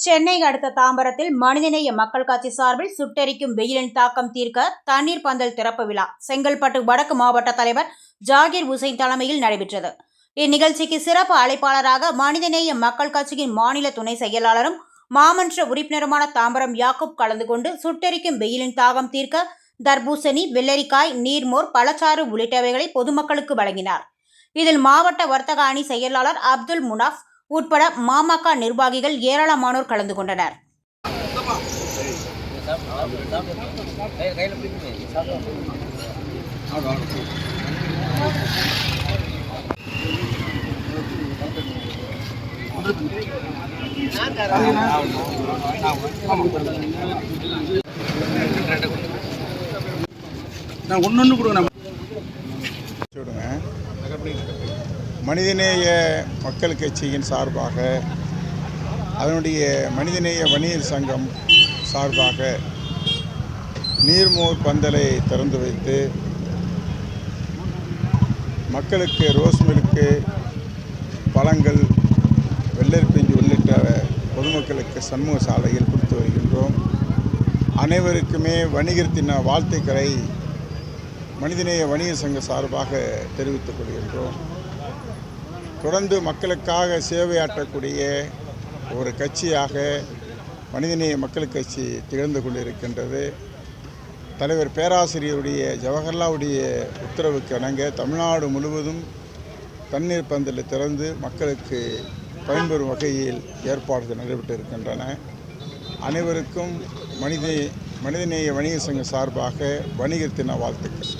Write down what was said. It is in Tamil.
சென்னை அடுத்த தாம்பரத்தில் மனிதநேய மக்கள் கட்சி சார்பில் சுட்டெரிக்கும் வெயிலின் தாக்கம் தீர்க்க தண்ணீர் பந்தல் திறப்பு விழா செங்கல்பட்டு வடக்கு மாவட்ட தலைவர் ஜாகிர் உசைன் தலைமையில் நடைபெற்றது. இந்நிகழ்ச்சிக்கு சிறப்பு அழைப்பாளராக மனிதநேய மக்கள் கட்சியின் மாநில துணை செயலாளரும் மாமன்ற உறுப்பினருமான தாம்பரம் யாக்கூப் கலந்து கொண்டு சுட்டெரிக்கும் வெயிலின் தாகம் தீர்க்க தர்பூசணி, வெள்ளரிக்காய், நீர்மோர், பழச்சாறு உள்ளிட்டவைகளை பொதுமக்களுக்கு வழங்கினார். இதில் மாவட்ட வர்த்தக அணி செயலாளர் அப்துல் முனாஃப் உட்பட மாமக நிர்வாகிகள் ஏராளமானோர் கலந்து கொண்டனர். மனிதநேய மக்கள் கட்சியின் சார்பாக, அதனுடைய மனிதநேய வணிகர் சங்கம் சார்பாக நீர்மோர் பந்தலை திறந்து வைத்து மக்களுக்கு ரோஸ் மில்க்கு, பழங்கள், வெள்ளரிப்பிஞ்சு உள்ளிட்ட பொதுமக்களுக்கு சண்முக சாலையில் கொடுத்து வருகின்றோம். அனைவருக்குமே வணிகர் தின வாழ்த்துக்களை மனிதநேய வணிகர் சங்க சார்பாக தெரிவித்துக் கொள்கின்றோம். தொடர்ந்து மக்களுக்காக சேவையாற்றக்கூடிய ஒரு கட்சியாக மனிதநேய மக்கள் கட்சி திகழ்ந்து கொண்டிருக்கின்றது. தலைவர் பேராசிரியருடைய ஜவஹர்லாவுடைய உத்தரவுக்கு இணங்க தமிழ்நாடு முழுவதும் தண்ணீர் பந்தலை திறந்து மக்களுக்கு பயன்பெறும் வகையில் ஏற்பாடுகள் நடைபெற்று இருக்கின்றன. அனைவருக்கும் மனிதநேய வணிகர் சங்க சார்பாக வணிகர் தின வாழ்த்துக்கள்.